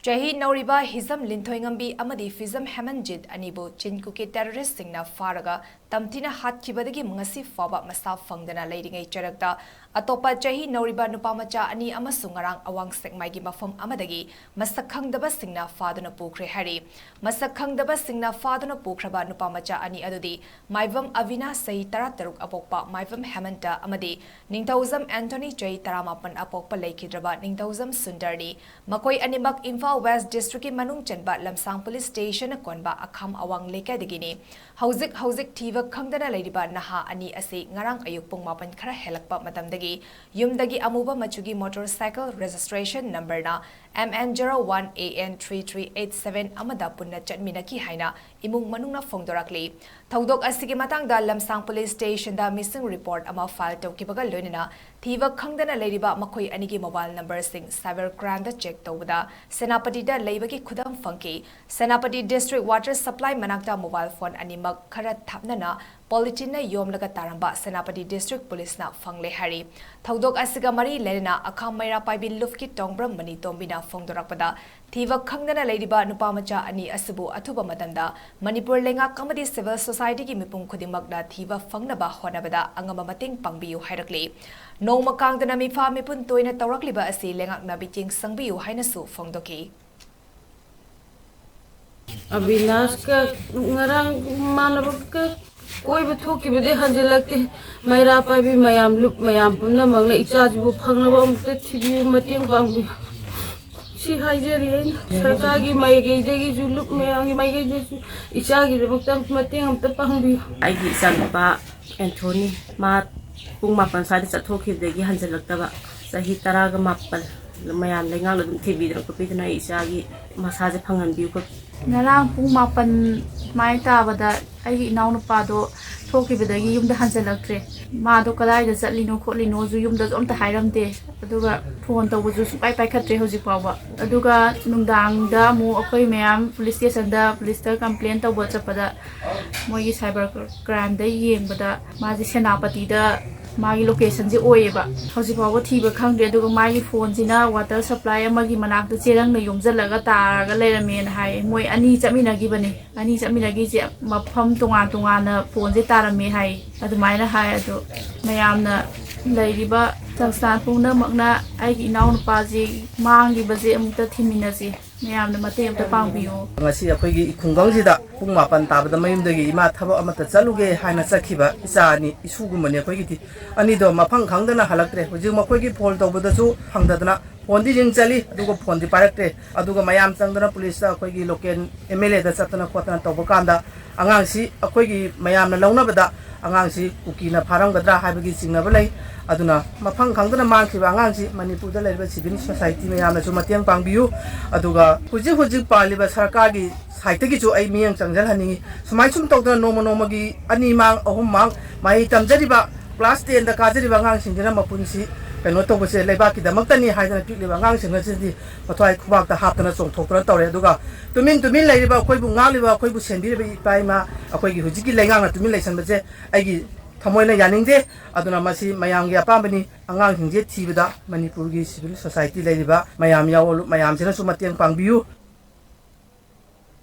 ꯆꯍꯤ ꯅꯧꯔꯤꯕ ꯍꯤꯖꯝ ꯂꯤꯟꯊꯣꯏꯉꯝꯕꯤ ꯑꯃꯗꯤ ꯐꯤꯖꯝ ꯍꯦꯃꯟꯖꯤꯠ ꯑꯅꯤꯕꯨ ꯆꯤꯟꯀꯨꯀꯤ ꯇꯦꯔꯣꯔꯤꯁꯁꯤꯡꯅ ꯐꯥꯔꯒ ꯇꯝꯊꯤꯅ ꯍꯥꯠꯈꯤꯕꯗꯒꯤ ꯉꯁꯤ ꯐꯥꯎꯕ ꯃꯁꯥ ꯐꯪꯗꯅ ꯂꯩꯔꯤꯉꯩ ꯆꯔꯛꯇ ꯑꯇꯣꯞꯄ ꯆꯍꯤ ꯅꯧꯔꯤꯕ ꯅꯨꯄꯥꯃꯆꯥ ꯑꯅꯤ ꯑꯃꯁꯨꯡ ꯉꯔꯥꯡ ꯑꯋꯥꯡ ꯁꯦꯛꯃꯥꯏꯒꯤ ꯃꯐꯝ ꯑꯃꯗꯒꯤ ꯃꯁꯛ ꯈꯪꯗꯕꯁꯤꯡꯅ ꯐꯥꯗꯨꯅ ꯄꯨꯈ꯭ꯔꯦ ꯍꯥꯏꯔꯤ ꯃꯁꯛ ꯈꯪꯗꯕꯁꯤꯡꯅ ꯐꯥꯗꯨꯅ ꯄꯨꯈ꯭ꯔꯕ ꯅꯨꯄꯥꯃꯆꯥ ꯑꯅꯤ ꯑꯗꯨꯗꯤ ꯃꯥꯏꯕꯝ ꯑꯕꯤꯅꯥ ꯆꯍꯤ 13 ꯑꯄꯣꯛꯄ ꯃꯥꯏꯕꯝ ꯍꯦꯃꯟꯇ ꯑꯃꯗꯤ ꯅꯤꯡꯊꯧꯖꯝ ꯑꯦꯟꯊꯣꯅꯤ ꯆꯍꯤ 19 ꯑꯄꯣꯛꯄ ꯂꯩꯈꯤꯗ꯭ꯔꯕ ꯅꯤꯡꯊꯧꯖꯝ ꯁꯨꯟꯗꯔꯅꯤ ꯃꯈꯣꯏ ꯑꯅꯤꯃꯛ ꯏꯝꯐꯥꯜ ꯋꯦꯁ ꯗꯤꯁꯇ꯭ꯔꯤꯛꯀꯤ ꯃꯅꯨꯡ ꯆꯟꯕ ꯂꯝꯁꯥꯡ ꯄꯨꯂꯤꯁ ꯁ꯭ꯇꯦꯁꯟ ꯀꯣꯟꯕ ꯑꯈꯥꯝ ꯑꯋꯥꯡ ꯂꯩꯀꯥꯏꯗꯒꯤꯅꯤ ꯍꯧꯖꯤꯛ ꯊꯤꯕ ꯈꯪꯗꯅ ꯂꯩꯔꯤꯕ ꯅꯍꯥ ꯑꯅꯤ ꯑꯁꯤ ꯉꯔꯥꯡ ꯑꯌꯨꯛ ꯄꯨꯡ 9 ꯈꯔ ꯍꯦꯜꯂꯛꯄ ꯃꯇꯝꯗꯒꯤ ꯌꯨꯝꯗꯒꯤ ꯑꯃꯨꯕ ꯃꯆꯨꯒꯤ ꯃꯣꯇꯣꯔꯁꯥꯏꯀꯜ ꯔꯦꯖꯤꯁꯇ꯭ꯔꯦꯁꯟ ꯅꯝꯕꯔꯅ MN01AN3387 ꯑꯃꯗ ꯄꯨꯟꯅ ꯆꯠꯃꯤꯟꯅꯈꯤ ꯍꯥꯏꯅ ꯏꯃꯨꯡ ꯃꯅꯨꯡꯅ ꯐꯣꯡꯗꯣꯔꯛꯂꯤ ꯊꯧꯗꯣꯛ ꯑꯁꯤꯒꯤ ꯃꯇꯥꯡꯗ ꯂꯝꯁꯥꯡ ꯄꯨꯂꯤꯁ ꯁ꯭ꯇꯦꯁꯟꯗ ꯃꯤꯁꯤꯡ ꯔꯤꯄꯣꯔꯠ ꯑꯃ ꯐꯥꯏꯜ ꯇꯧꯈꯤꯕꯒ ꯂꯣꯏꯅꯅ ꯊꯤꯕ ꯈꯪꯗꯅ ꯂꯩꯔꯤꯕ ꯃꯈꯣꯏ ꯑꯅꯤꯒꯤ ꯃꯣꯕꯥꯏꯜ ꯅꯝꯕꯔꯁꯤꯡ ꯁꯥꯏꯕꯔ ꯀ꯭ꯔꯥꯏꯝꯗ ꯆꯦꯛ ꯇꯧꯕꯗ ꯁꯦꯅꯥꯄꯇꯤꯗ ꯂꯩꯕꯒꯤ ꯈꯨꯗꯝ ꯐꯪꯈꯤ ꯁꯦꯅꯥꯄꯇꯤ ꯗꯤꯁꯇ꯭ꯔꯤꯛ ꯋꯥꯇꯔ ꯁꯄ꯭ꯂꯥꯏ ꯃꯅꯥꯛꯇ ꯃꯣꯕꯥꯏꯜ ꯐꯣꯟ ꯑꯅꯤꯃꯛ ꯈꯔ ꯊꯥꯞꯅꯅ ꯄꯣꯂꯤꯊꯤꯟꯅ ꯌꯣꯝꯂꯒ ꯇꯥꯔꯝꯕ ꯁꯦꯅꯥꯄꯇꯤ ꯗꯤꯁꯇ꯭ꯔꯤꯛ ꯄꯨꯂꯤꯁꯅ ꯐꯪꯂꯦ ꯍꯥꯏꯔꯤ ꯊꯧꯗꯣꯛ ꯑꯁꯤꯒ ꯃꯔꯤ ꯂꯩꯅꯅ ꯑꯈꯥꯝ ꯃꯩꯔꯥ ꯄꯥꯏꯕꯤ ꯂꯨꯞꯀꯤ ꯇꯣꯡꯕ꯭ꯔꯝ ꯃꯅꯤ ꯇꯣꯝꯕꯤꯅ ꯐꯣꯡꯗꯣꯔꯛꯄꯗ ꯊꯤꯕ ꯈꯪꯗꯅ ꯂꯩꯔꯤꯕ ꯅꯨꯄꯥꯃꯆꯥ ꯑꯅꯤ ꯑꯁꯤꯕꯨ ꯑꯊꯨꯕ ꯃꯇꯝꯗ ꯃꯅꯤꯄꯨꯔ ꯂꯩꯉꯥꯛ ꯑꯃꯗꯤ ꯁꯤꯚꯤꯜ ꯁꯣꯁꯥꯏꯇꯤꯒꯤ ꯃꯤꯄꯨꯝ ꯈꯨꯗꯤꯡꯃꯛꯅ ꯊꯤꯕ ꯐꯪꯅꯕ ꯍꯣꯠꯅꯕꯗ ꯑꯉꯝꯕ ꯃꯇꯦꯡ ꯄꯥꯡꯕꯤꯌꯨ ꯍꯥꯏꯔꯛꯂꯤ ꯅꯣꯡꯃ ꯀꯥꯡꯗꯅ ꯃꯤꯐꯥ ꯃꯤꯄꯨꯟ ꯇꯣꯏꯅ ꯇꯧꯔꯛꯂꯤꯕ ꯑꯁꯤ ꯂꯩꯉꯥꯛꯅ ꯃꯤꯠꯌꯦꯡ ꯆꯪꯕꯤꯌꯨ ꯍꯥꯏꯅꯁꯨ ꯐꯣꯡꯗꯣꯛꯈꯤ अविनाश ngarang manabak कोई भी थोकी भी दे हंजे लगते मेरा पर भी मयाम पुन्ना मंगले इचाज वो फंगना वो मुझे चिड़ी मतियंग बांगी सी हाइजरी सरकार की मई गई देगी जो लुक में आगे मई गई जो इचागी रे मुक्तम मतियंग हम तब पांगी आई की संपा एंथोनी मात पुंग मापन सारी चथोकी देगी हंजे लगता बा सही तरह का मापन मयाम लेंगा लुक थी भी दरको भी तना इचागी मसाज फंगन भी को ngarang pung mapan mai ta bada ai inaw nu pa do thoki bedagi yum da hanjalaktre ma do kalai da chatlino khotlino ju yum da omta hairamte aduga phone taw ju pai pai khatre hoji pawa aduga nungdang da mu akoi mayam police station da police ta complaint taw bo chapada moi cyber crime da yeng bada ma ji senapati da मागी location से ओएबा हजिफाव थीब खंग्रे दुग मागी phone सिना water supply अमगी मनाक चेरंग न योमजलगा तारगा लेरमेन हाय मोय अनि चमिनगिबने अनि चमिनगी जे मफम तोंगा तोंगाना phone से तारमे हाय अदुमाइना हाय अदु मयामना लैरिबा संस्थान पुंगना मगना आइगी इनाव नुपाजी मांगी बजे अमुता थिमिनसी मयामना मते अमता पांगबियो ngasi akhoi khungangsida pung 8 tabada mayumdagi ima thaba amata chaluge haina chakhiba isani isugumane akhoi gi ani do mafang khangdana halaktre hujik makhoi gi phol tawbada chu phangdadana phone di jing chali aduga phone di paraktre aduga mayam changdana police ta akhoi gi local MLA da chatana khotana tawba kanda angangsi akhoi gi mayamna launabada angangsi kukina pharanggadra haibagi singnaba lai aduna mafang khangdana mangkhiba angangsi manipur da laiba civil society mayamna chu matiang pangbiu aduga hujik paliba sarkar gi site की जो आई मियंग चंगजल हनी सुमाई सुम तौदना नोमा की अनि मांग अहुम मांग माई तमजरिबा class 10 दा काजरिबा ngang सिंजना मपुनसी कनो तौबसे लेबा की दमक्तनी हाइदना पिकलिबा ngang सिंगना सिंदी मथवाई खुबाक दा हापतना चोंथोकरा तौरे दुगा तुमिन लेरिबा कोइबु ngalliba कोइबु सेंदिरिबा इपाइमा अखोइगी हुजिकी लेंगांगना तुमिन लेसनबजे आइगी थमोइना यानिंगदे अदुना मसी मयामगी अपामबनी अंगांग हिंजे थीबदा मणिपुर की सिविल सोसाइटी लेरिबा मयाम यावलु मयाम सिना सु मतेंग पांगबियु